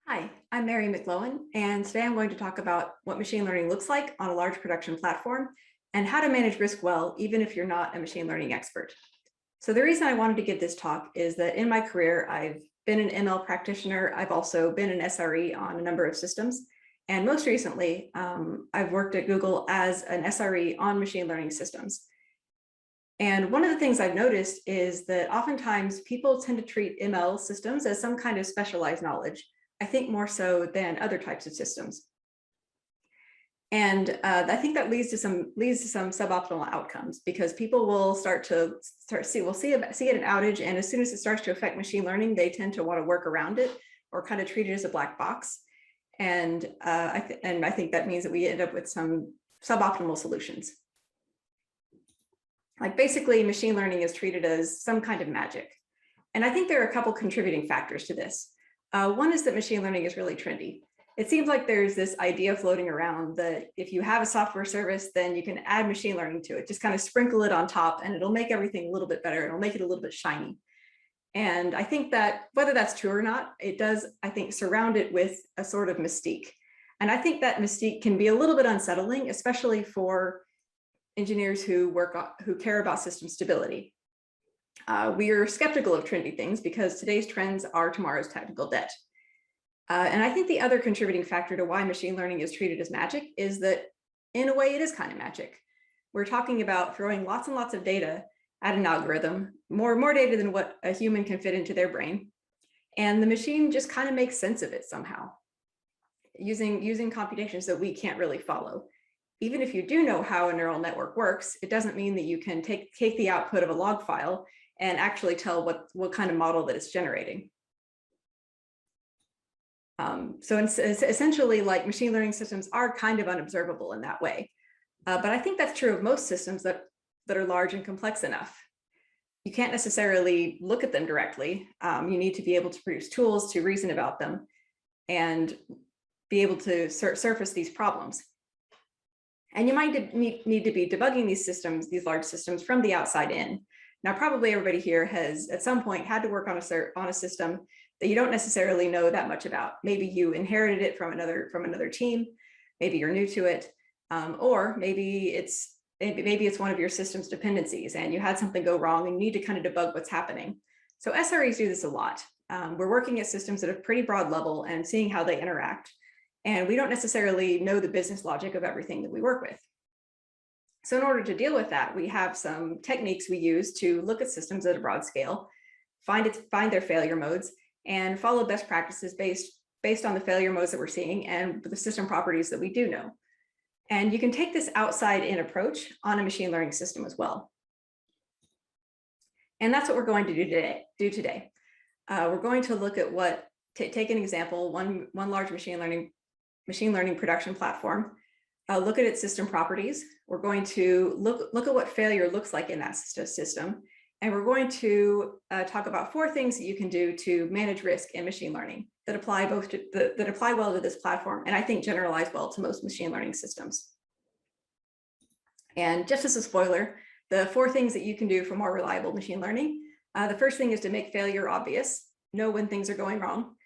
Hi, I'm Mary McGlohon, and today I'm going to talk about what machine learning looks like on a large production platform and how to manage risk well, even if you're not a machine learning expert. So the reason I wanted to give this talk is that in my career, I've been an ML practitioner. I've also been an SRE on a number of systems. And most recently, I've worked at Google as an SRE on machine learning systems. And one of the things I've noticed is that oftentimes people tend to treat ML systems as some kind of specialized knowledge. I think more so than other types of systems. And I think that leads to some suboptimal outcomes, because people will see an outage, and as soon as it starts to affect machine learning, they tend to want to work around it or kind of treat it as a black box. And I think that means that we end up with some suboptimal solutions. Like basically, machine learning is treated as some kind of magic. And I think there are a couple contributing factors to this. One is that machine learning is really trendy. It seems like there's this idea floating around that if you have a software service, then you can add machine learning to it, just kind of sprinkle it on top, and it'll make everything a little bit better. It'll make it a little bit shiny. And I think that whether that's true or not, it does, I think, surround it with a sort of mystique. And I think that mystique can be a little bit unsettling, especially for engineers who care about system stability. We are skeptical of trendy things because today's trends are tomorrow's technical debt. And I think the other contributing factor to why machine learning is treated as magic is that, in a way, it is kind of magic. We're talking about throwing lots and lots of data at an algorithm, more data than what a human can fit into their brain. And the machine just kind of makes sense of it somehow, using computations that we can't really follow. Even if you do know how a neural network works, it doesn't mean that you can take the output of a log file and actually tell what kind of model that it's generating. So it's essentially, like, machine learning systems are kind of unobservable in that way. But I think that's true of most systems that are large and complex enough. You can't necessarily look at them directly. You need to be able to produce tools to reason about them and be able to surface these problems. And you might need to be debugging these large systems from the outside in. Now, probably everybody here has at some point had to work on a system that you don't necessarily know that much about. Maybe you inherited it from another team. Maybe you're new to it, or maybe it's one of your system's dependencies, and you had something go wrong, and you need to kind of debug what's happening. So SREs do this a lot. We're working at systems at a pretty broad level and seeing how they interact, and we don't necessarily know the business logic of everything that we work with. So in order to deal with that, we have some techniques we use to look at systems at a broad scale, find their failure modes, and follow best practices based on the failure modes that we're seeing and the system properties that we do know. And you can take this outside-in approach on a machine learning system as well. And that's what we're going to do today. We're going to look at take an example, one large machine learning production platform. Look at its system properties. We're going to look at what failure looks like in that system. And we're going to talk about 4 things that you can do to manage risk in machine learning that apply well to this platform, and I think generalize well to most machine learning systems. And just as a spoiler, the 4 things that you can do for more reliable machine learning. The first thing is to make failure obvious, know when things are going wrong.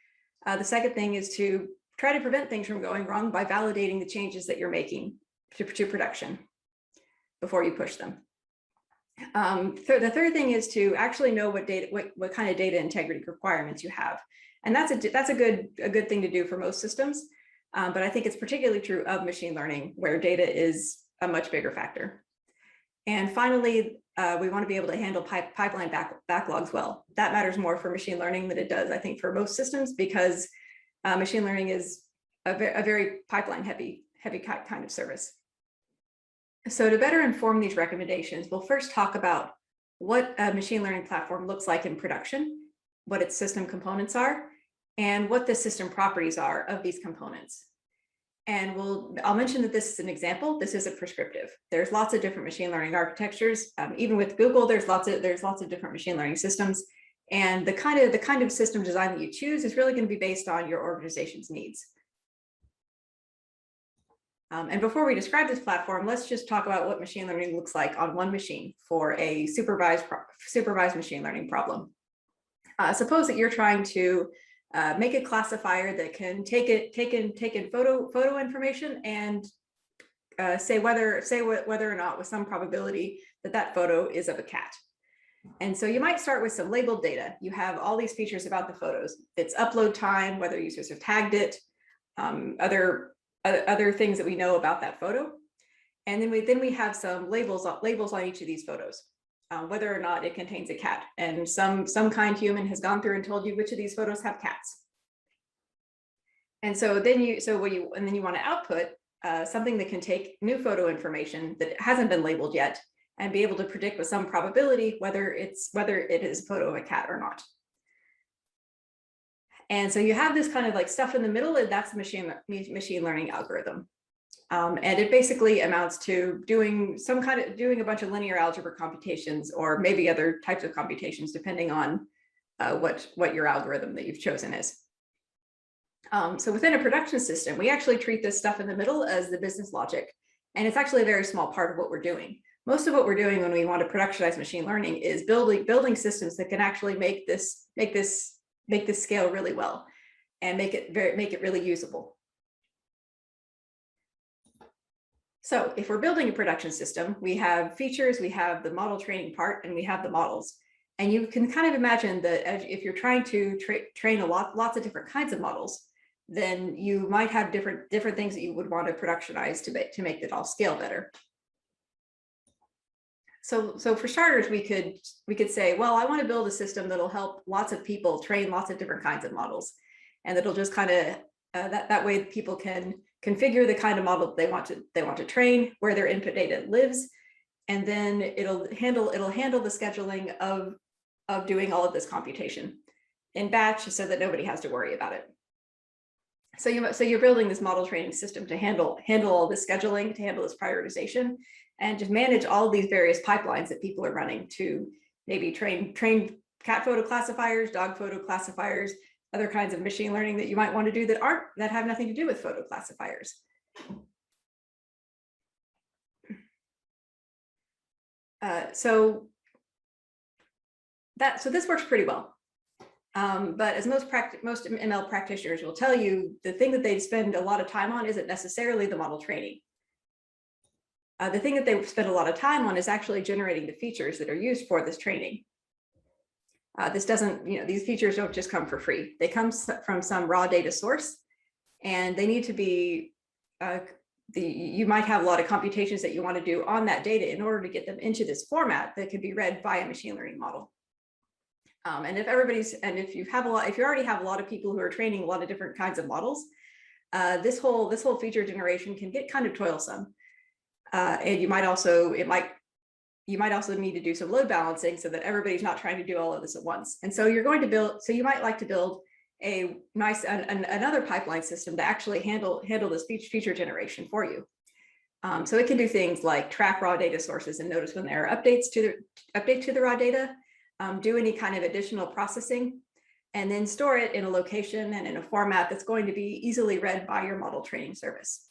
The second thing is to try to prevent things from going wrong by validating the changes that you're making to production before you push them. The third thing is to actually know what kind of data integrity requirements you have, and that's a good thing to do for most systems. But I think it's particularly true of machine learning, where data is a much bigger factor. And finally, we want to be able to handle pipeline backlogs well. That matters more for machine learning than it does, I think, for most systems, because machine learning is a very pipeline heavy kind of service. So to better inform these recommendations, we'll first talk about what a machine learning platform looks like in production, what its system components are, and what the system properties are of these components. And I'll mention that this is an example. This isn't prescriptive. There's lots of different machine learning architectures. Even with Google, there's lots of different machine learning systems. And the kind of system design that you choose is really going to be based on your organization's needs. And before we describe this platform, let's just talk about what machine learning looks like on one machine for a supervised machine learning problem. Suppose that you're trying to make a classifier that can take in photo information and say whether or not with some probability that photo is of a cat. And so you might start with some labeled data. You have all these features about the photos. It's upload time, whether users have tagged it, other things that we know about that photo. And then we have some labels on each of these photos, whether or not it contains a cat. And some kind human has gone through and told you which of these photos have cats. And so then you want to output something that can take new photo information that hasn't been labeled yet and be able to predict with some probability whether it is a photo of a cat or not. And so you have this kind of like stuff in the middle, and that's the machine learning algorithm. And it basically amounts to doing a bunch of linear algebra computations, or maybe other types of computations, depending on what your algorithm that you've chosen is. So within a production system, we actually treat this stuff in the middle as the business logic, and it's actually a very small part of what we're doing. Most of what we're doing when we want to productionize machine learning is building systems that can actually make this scale really well and make it really usable. So if we're building a production system, we have features, we have the model training part, and we have the models. And you can kind of imagine that if you're trying to train lots of different kinds of models, then you might have different things that you would want to productionize to make it all scale better. So for starters, we could say, well, I want to build a system that'll help lots of people train lots of different kinds of models, and that'll just kind of that way people can configure the kind of model they want to train, where their input data lives, and then it'll handle the scheduling of doing all of this computation in batch, so that nobody has to worry about it. So you're building this model training system to handle all this scheduling, to handle this prioritization, and just manage all of these various pipelines that people are running to maybe train cat photo classifiers, dog photo classifiers, other kinds of machine learning that you might want to do that have nothing to do with photo classifiers. So this works pretty well. But as most ML practitioners will tell you, the thing that they spend a lot of time on isn't necessarily the model training. The thing that they spend a lot of time on is actually generating the features that are used for this training. These features don't just come for free. They come from some raw data source, and they need to be, you might have a lot of computations that you want to do on that data in order to get them into this format that can be read by a machine learning model. And if you already have a lot of people who are training a lot of different kinds of models, this whole feature generation can get kind of toilsome. And you might also need to do some load balancing so that everybody's not trying to do all of this at once. And so you might like to build a nice another pipeline system to actually handle this feature generation for you. So it can do things like track raw data sources and notice when there are updates to the raw data, do any kind of additional processing, and then store it in a location and in a format that's going to be easily read by your model training service.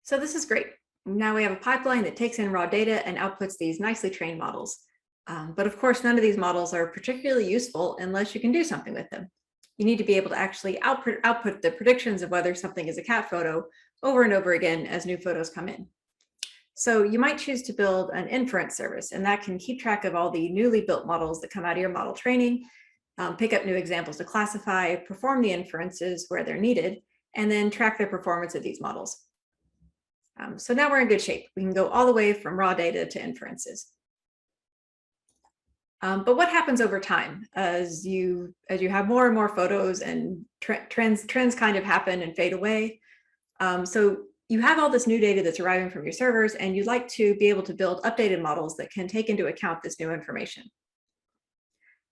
So this is great. Now we have a pipeline that takes in raw data and outputs these nicely trained models. But of course, none of these models are particularly useful unless you can do something with them. You need to be able to actually output the predictions of whether something is a cat photo over and over again as new photos come in. So you might choose to build an inference service, and that can keep track of all the newly built models that come out of your model training, pick up new examples to classify, perform the inferences where they're needed, and then track the performance of these models. So now we're in good shape. We can go all the way from raw data to inferences. But what happens over time as you have more and more photos and trends kind of happen and fade away? So you have all this new data that's arriving from your servers, and you'd like to be able to build updated models that can take into account this new information.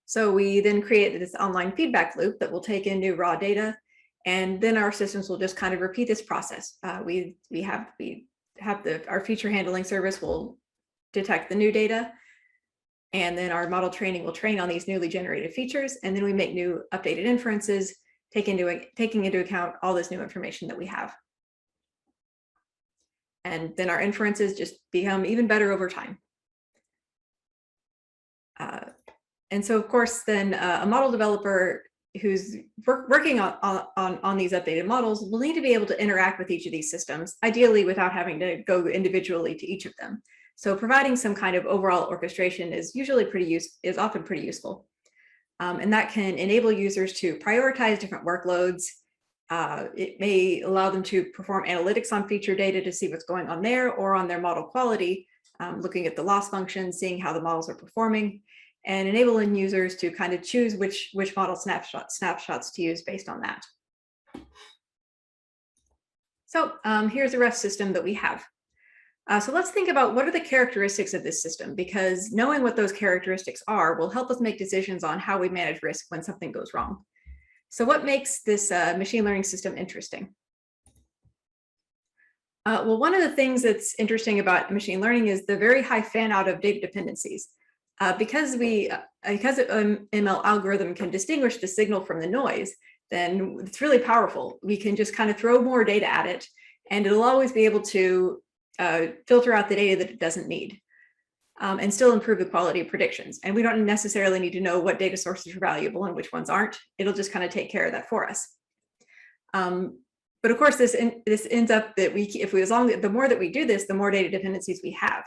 So we then create this online feedback loop that will take in new raw data, and then our systems will just kind of repeat this process. Our feature handling service will detect the new data, and then our model training will train on these newly generated features, and then we make new updated inferences, taking into account all this new information that we have. And then our inferences just become even better over time. And so, of course, then a model developer who's working on these updated models will need to be able to interact with each of these systems, ideally without having to go individually to each of them. So providing some kind of overall orchestration is often pretty useful. And that can enable users to prioritize different workloads. It may allow them to perform analytics on feature data to see what's going on there, or on their model quality, looking at the loss function, seeing how the models are performing, and enabling users to kind of choose which model snapshots to use based on that. So here's a rough system that we have. So let's think about what are the characteristics of this system, because knowing what those characteristics are will help us make decisions on how we manage risk when something goes wrong. So what makes this machine learning system interesting? Well, one of the things that's interesting about machine learning is the very high fan out of data dependencies. Because an ML algorithm can distinguish the signal from the noise, then it's really powerful. We can just kind of throw more data at it, and it'll always be able to filter out the data that it doesn't need, and still improve the quality of predictions. And we don't necessarily need to know what data sources are valuable and which ones aren't. It'll just kind of take care of that for us. But of course, this ends up that the more that we do this, the more data dependencies we have.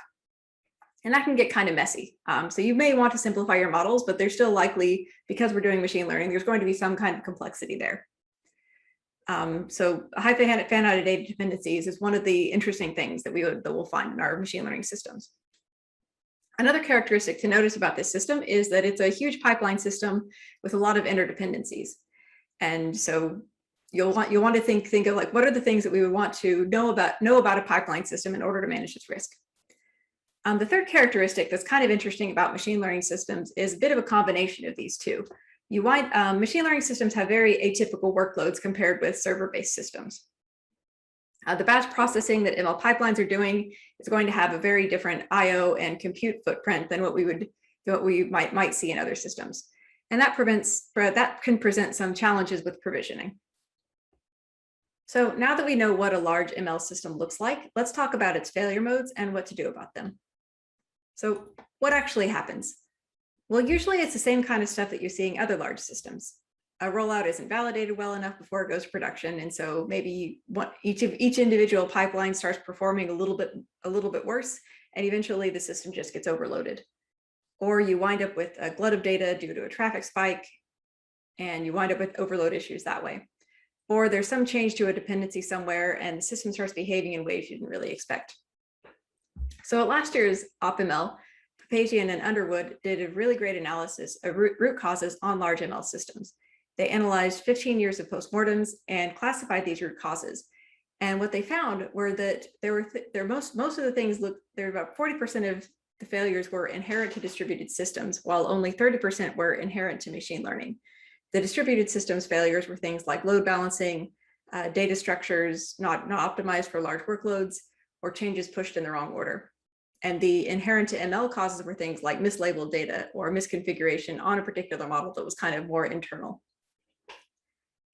And that can get kind of messy. So you may want to simplify your models, but there's still likely, because we're doing machine learning, there's going to be some kind of complexity there. So high fan out of data dependencies is one of the interesting things that we'll find in our machine learning systems. Another characteristic to notice about this system is that it's a huge pipeline system with a lot of interdependencies. And so you'll want to think of like, what are the things that we would want to know about a pipeline system in order to manage its risk? The third characteristic that's kind of interesting about machine learning systems is a bit of a combination of these two. Machine learning systems have very atypical workloads compared with server-based systems. The batch processing that ML pipelines are doing is going to have a very different I/O and compute footprint than what we might see in other systems, and that can present some challenges with provisioning. So now that we know what a large ML system looks like, let's talk about its failure modes and what to do about them. So what actually happens? Well, usually it's the same kind of stuff that you're seeing other large systems. A rollout isn't validated well enough before it goes to production, and so maybe each individual pipeline starts performing a little bit worse, and eventually the system just gets overloaded. Or you wind up with a glut of data due to a traffic spike, and you wind up with overload issues that way. Or there's some change to a dependency somewhere, and the system starts behaving in ways you didn't really expect. So at last year's OpML, Papazian and Underwood did a really great analysis of root causes on large ML systems. They analyzed 15 years of postmortems and classified these root causes. And what they found were that most of the things about 40% of the failures were inherent to distributed systems, while only 30% were inherent to machine learning. The distributed systems failures were things like load balancing, data structures not optimized for large workloads, or changes pushed in the wrong order. And the inherent to ML causes were things like mislabeled data or misconfiguration on a particular model that was kind of more internal.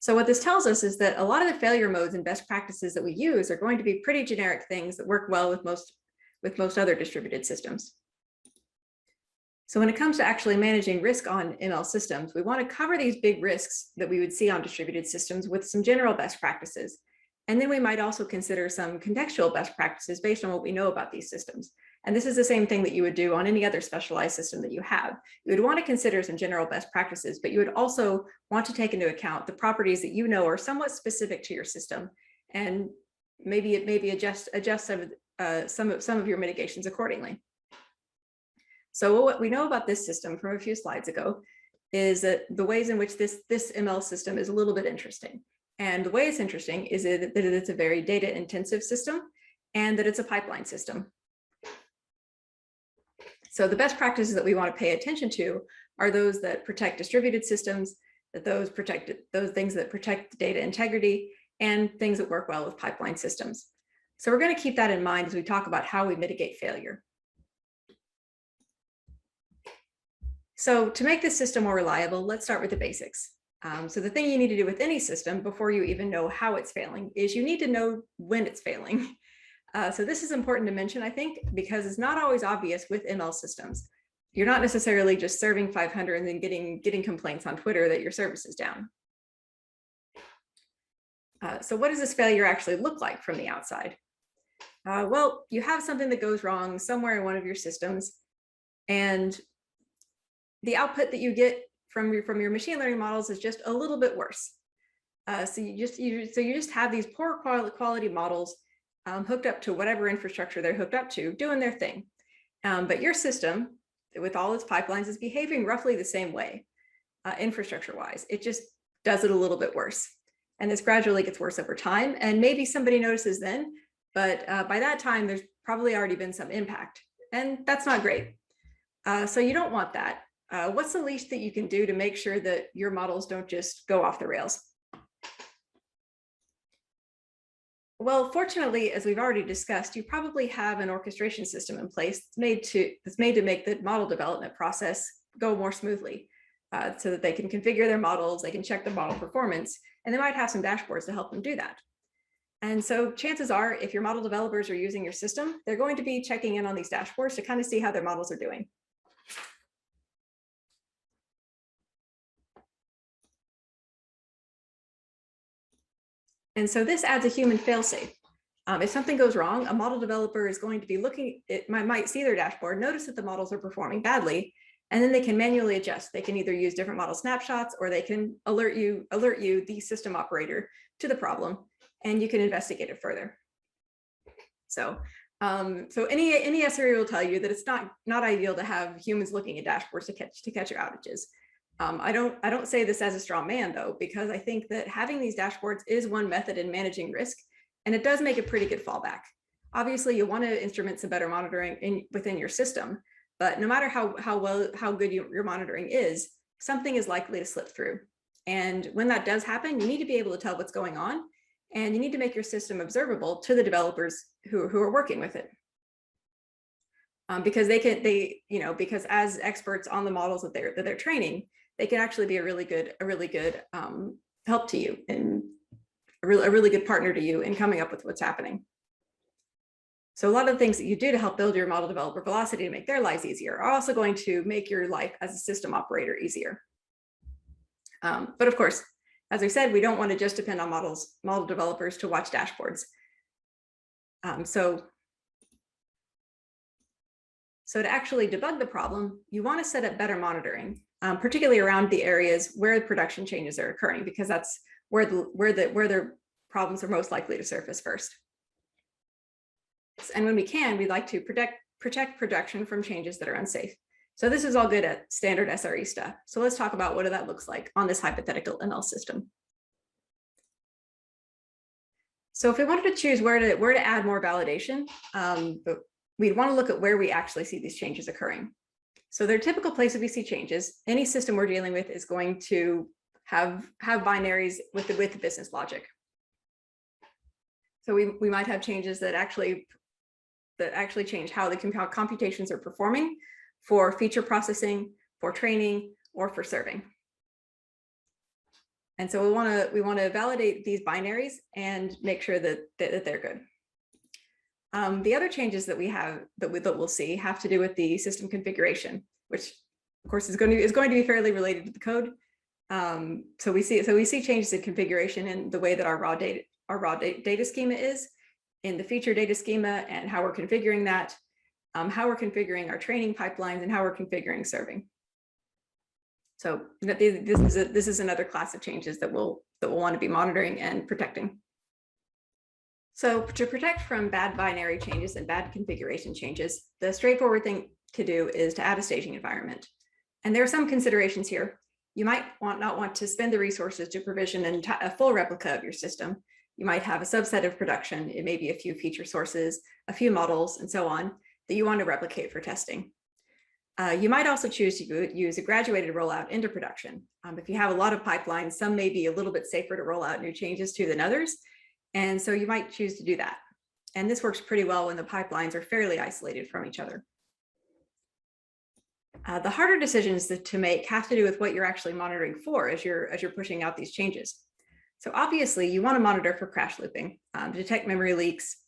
So what this tells us is that a lot of the failure modes and best practices that we use are going to be pretty generic things that work well with most other distributed systems. So when it comes to actually managing risk on ML systems, we want to cover these big risks that we would see on distributed systems with some general best practices. And then we might also consider some contextual best practices based on what we know about these systems. And this is the same thing that you would do on any other specialized system that you have. You would want to consider some general best practices, but you would also want to take into account the properties that you know are somewhat specific to your system, and maybe adjust some of your mitigations accordingly. So what we know about this system from a few slides ago is that the ways in which this ML system is a little bit interesting. And the way it's interesting is that it's a very data intensive system and that it's a pipeline system. So the best practices that we want to pay attention to are those that protect distributed systems, those things that protect data integrity, and things that work well with pipeline systems. So we're going to keep that in mind as we talk about how we mitigate failure. So to make this system more reliable, let's start with the basics. So the thing you need to do with any system before you even know how it's failing is you need to know when it's failing. So this is important to mention, I think, because it's not always obvious with ML systems. you're not necessarily just serving 500 and then getting complaints on Twitter that your service is down. So what does this failure actually look like from the outside? Well, you have something that goes wrong somewhere in one of your systems, and the output that you get from your machine learning models is just a little bit worse. So you just have these poor quality models hooked up to whatever infrastructure they're hooked up to, doing their thing. But your system, with all its pipelines, is behaving roughly the same way, infrastructure-wise. It just does it a little bit worse. And this gradually gets worse over time. And maybe somebody notices then, but by that time, there's probably already been some impact. And that's not great. So you don't want that. What's the least that you can do to make sure that your models don't just go off the rails? Well, fortunately, as we've already discussed, you probably have an orchestration system in place that's made to make the model development process go more smoothly, so that they can configure their models, they can check the model performance, and they might have some dashboards to help them do that. And so chances are, if your model developers are using your system, they're going to be checking in on these dashboards to kind of see how their models are doing. And so this adds a human failsafe. If something goes wrong, a model developer is going to be looking, might see their dashboard, notice that the models are performing badly, and then they can manually adjust. They can either use different model snapshots, or they can alert you, the system operator, to the problem, and you can investigate it further. So, any SRE will tell you that it's not ideal to have humans looking at dashboards to catch your outages. I don't say this as a straw man, though, because I think that having these dashboards is one method in managing risk, and it does make a pretty good fallback. Obviously, you want to instrument some better monitoring within your system, but no matter how good your monitoring is, something is likely to slip through. And when that does happen, you need to be able to tell what's going on, and you need to make your system observable to the developers who are working with it. Because because as experts on the models that they're training, they can actually be a really good help to you, and a really good partner to you in coming up with what's happening. So a lot of the things that you do to help build your model developer velocity to make their lives easier are also going to make your life as a system operator easier. But of course, as we said, we don't want to just depend on model developers to watch dashboards. So to actually debug the problem, you want to set up better monitoring, particularly around the areas where the production changes are occurring, because that's where the problems are most likely to surface first. And when we can, we'd like to protect production from changes that are unsafe. So this is all good at standard SRE stuff. So let's talk about what that looks like on this hypothetical ML system. So if we wanted to choose where to add more validation, we'd want to look at where we actually see these changes occurring. So their typical places we see changes. Any system we're dealing with is going to have binaries with the business logic. So we might have changes that actually change how computations are performing for feature processing, for training, or for serving. And so we want to validate these binaries and make sure that they're good. The other changes that we have that we'll see have to do with the system configuration, which of course is going to be fairly related to the code. So we see changes in configuration in the way that our raw data schema is, in the feature data schema, and how we're configuring that, how we're configuring our training pipelines, and how we're configuring serving. So this is another class of changes that we'll want to be monitoring and protecting. So to protect from bad binary changes and bad configuration changes, the straightforward thing to do is to add a staging environment. And there are some considerations here. You might not want to spend the resources to provision a full replica of your system. You might have a subset of production. It may be a few feature sources, a few models, and so on that you want to replicate for testing. You might also choose to use a graduated rollout into production. If you have a lot of pipelines, some may be a little bit safer to roll out new changes to than others. And so you might choose to do that. And this works pretty well when the pipelines are fairly isolated from each other. The harder decisions to make have to do with what you're actually monitoring for as you're pushing out these changes. So obviously you want to monitor for crash looping, detect memory leaks,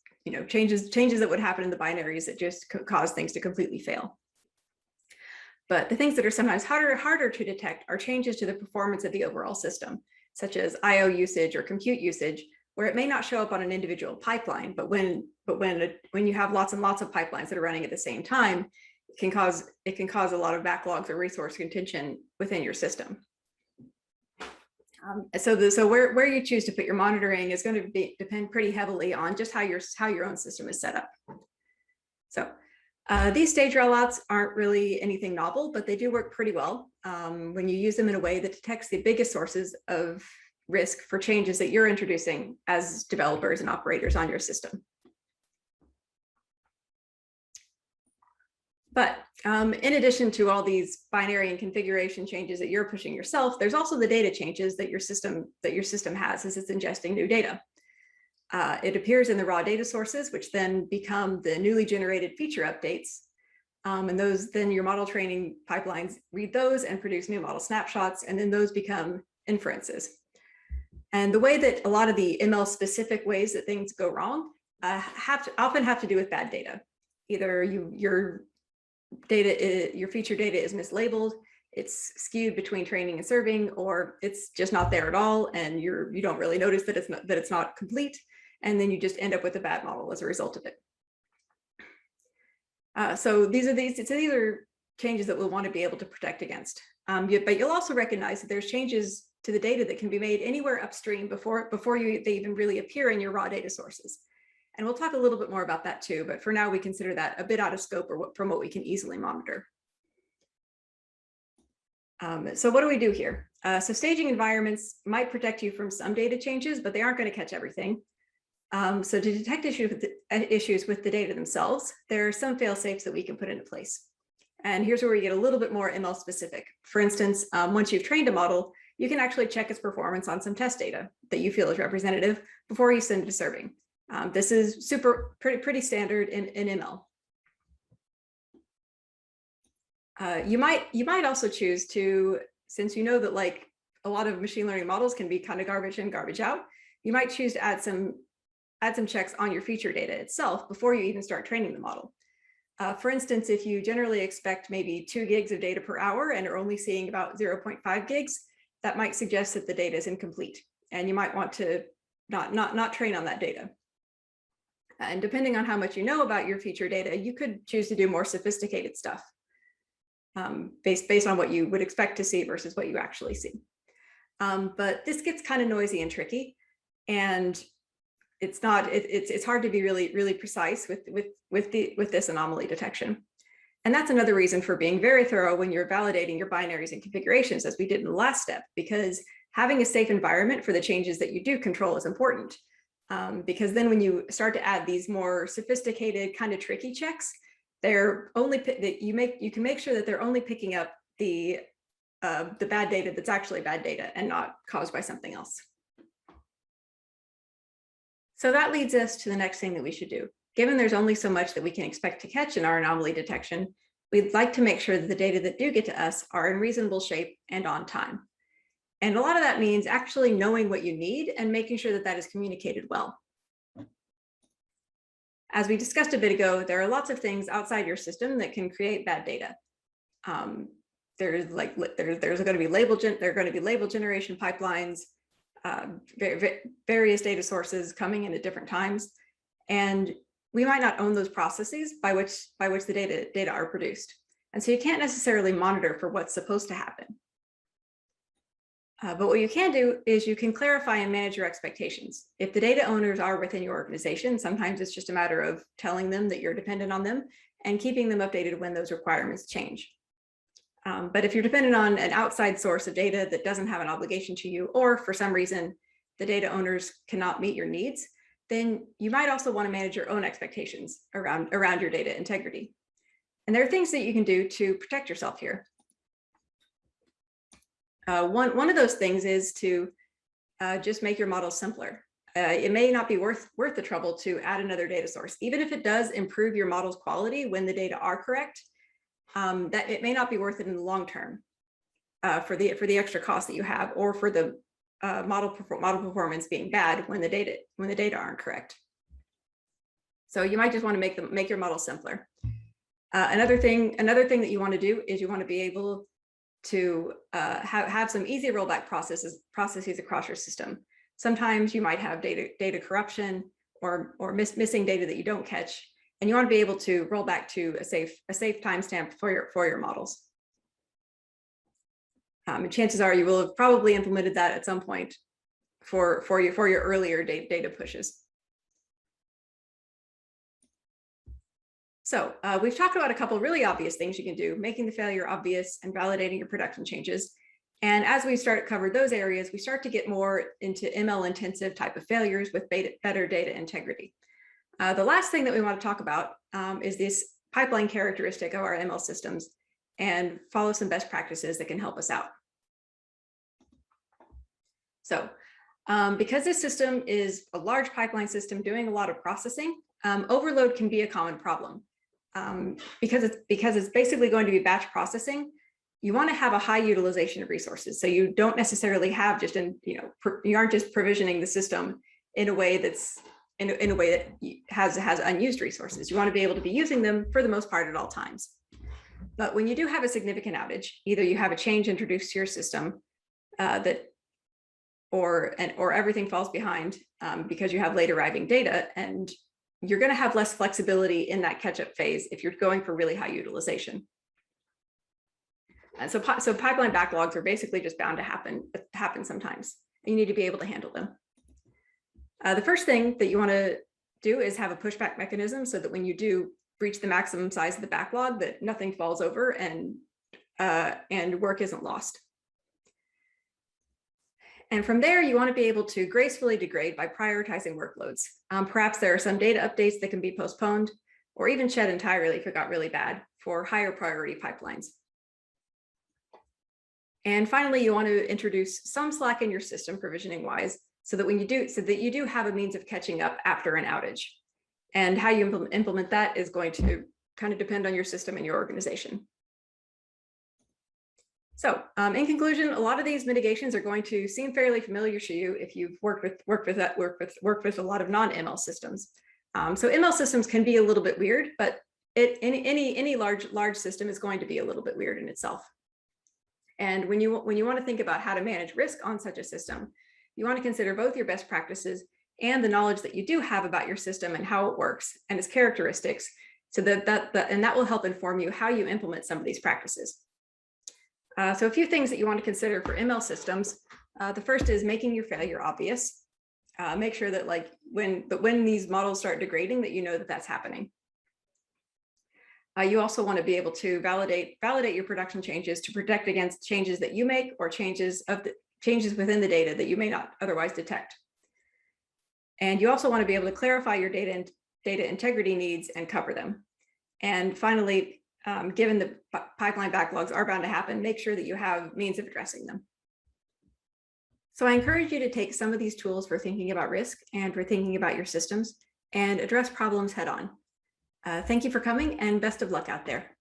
changes that would happen in the binaries that just cause things to completely fail. But the things that are sometimes harder to detect are changes to the performance of the overall system, such as I/O usage or compute usage, where it may not show up on an individual pipeline, but when you have lots and lots of pipelines that are running at the same time, it can cause a lot of backlogs or resource contention within your system. So where you choose to put your monitoring is going to depend pretty heavily on just how your own system is set up. So these stage rollouts aren't really anything novel, but they do work pretty well when you use them in a way that detects the biggest sources of risk for changes that you're introducing as developers and operators on your system. But in addition to all these binary and configuration changes that you're pushing yourself, there's also the data changes that your system has as it's ingesting new data. It appears in the raw data sources, which then become the newly generated feature updates. And then your model training pipelines read those and produce new model snapshots, and then those become inferences. And the way that a lot of the ML specific ways that things go wrong often have to do with bad data. Either your feature data is mislabeled, it's skewed between training and serving, or it's just not there at all, and you don't really notice that it's not complete, and then you just end up with a bad model as a result of it. So these are changes that we'll want to be able to protect against. But you'll also recognize that there's changes to the data that can be made anywhere upstream before they even really appear in your raw data sources. And we'll talk a little bit more about that too, but for now we consider that a bit out of scope from what we can easily monitor. So what do we do here? So staging environments might protect you from some data changes, but they aren't going to catch everything. So to detect issues with the data themselves, there are some fail-safes that we can put into place. And here's where we get a little bit more ML specific. For instance, once you've trained a model, you can actually check its performance on some test data that you feel is representative before you send it to serving. This is pretty standard in ML. You might also choose to, since you know that like a lot of machine learning models can be kind of garbage in, garbage out, you might choose to add some checks on your feature data itself before you even start training the model. For instance, if you generally expect maybe 2 gigs of data per hour and are only seeing about 0.5 gigs, that might suggest that the data is incomplete, and you might want to not train on that data. And depending on how much you know about your feature data, you could choose to do more sophisticated stuff based on what you would expect to see versus what you actually see. But this gets kind of noisy and tricky, and it's hard to be really precise with this anomaly detection. And that's another reason for being very thorough when you're validating your binaries and configurations, as we did in the last step, because having a safe environment for the changes that you do control is important. Because then when you start to add these more sophisticated kind of tricky checks, you can make sure that they're only picking up the bad data that's actually bad data and not caused by something else. So that leads us to the next thing that we should do. Given there's only so much that we can expect to catch in our anomaly detection, we'd like to make sure that the data that do get to us are in reasonable shape and on time. And a lot of that means actually knowing what you need and making sure that that is communicated well. As we discussed a bit ago, there are lots of things outside your system that can create bad data. There's going to be label generation pipelines, various data sources coming in at different times, and we might not own those processes by which the data are produced. And so you can't necessarily monitor for what's supposed to happen. But what you can do is you can clarify and manage your expectations. If the data owners are within your organization, sometimes it's just a matter of telling them that you're dependent on them and keeping them updated when those requirements change. But if you're dependent on an outside source of data that doesn't have an obligation to you, or for some reason the data owners cannot meet your needs, then you might also want to manage your own expectations around your data integrity. And there are things that you can do to protect yourself here. One of those things is to just make your model simpler. It may not be worth the trouble to add another data source, even if it does improve your model's quality when the data are correct. That it may not be worth it in the long term for the extra cost that you have, or for the model performance being bad when the data aren't correct. So you might just want to make your model simpler. Another thing that you want to do is you want to be able to have some easy rollback processes across your system. Sometimes you might have data corruption or missing data that you don't catch, and you want to be able to roll back to a safe timestamp for your models. And chances are you will have probably implemented that at some point for your earlier data pushes. So we've talked about a couple really obvious things you can do, making the failure obvious and validating your production changes. And as we cover those areas, we start to get more into ML intensive type of failures with better data integrity. The last thing that we want to talk about is this pipeline characteristic of our ML systems and follow some best practices that can help us out. So because this system is a large pipeline system doing a lot of processing, overload can be a common problem. Because it's basically going to be batch processing, you want to have a high utilization of resources. So you don't necessarily have just you aren't just provisioning the system in a way that's in a way that has unused resources. You want to be able to be using them for the most part at all times. But when you do have a significant outage, either you have a change introduced to your system or everything falls behind because you have late arriving data, and you're going to have less flexibility in that catch-up phase if you're going for really high utilization. And so pipeline backlogs are basically just bound to happen sometimes, and you need to be able to handle them. The first thing that you want to do is have a pushback mechanism so that when you do reach the maximum size of the backlog, that nothing falls over and work isn't lost. And from there, you want to be able to gracefully degrade by prioritizing workloads. Perhaps there are some data updates that can be postponed or even shed entirely if it got really bad for higher priority pipelines. And finally, you want to introduce some slack in your system provisioning wise so that you do have a means of catching up after an outage. And how you implement that is going to kind of depend on your system and your organization. So in conclusion, a lot of these mitigations are going to seem fairly familiar to you if you've worked with a lot of non-ML systems. So ML systems can be a little bit weird, but any large system is going to be a little bit weird in itself. And when you want to think about how to manage risk on such a system, you want to consider both your best practices and the knowledge that you do have about your system and how it works and its characteristics, so that will help inform you how you implement some of these practices. So a few things that you want to consider for ML systems. The first is making your failure obvious. Make sure that when these models start degrading, that you know that that's happening. You also want to be able to validate your production changes to protect against changes that you make or changes within the data that you may not otherwise detect. And you also want to be able to clarify your data integrity needs and cover them. And finally, given the pipeline backlogs are bound to happen, make sure that you have means of addressing them. So I encourage you to take some of these tools for thinking about risk and for thinking about your systems and address problems head on. Thank you for coming and best of luck out there.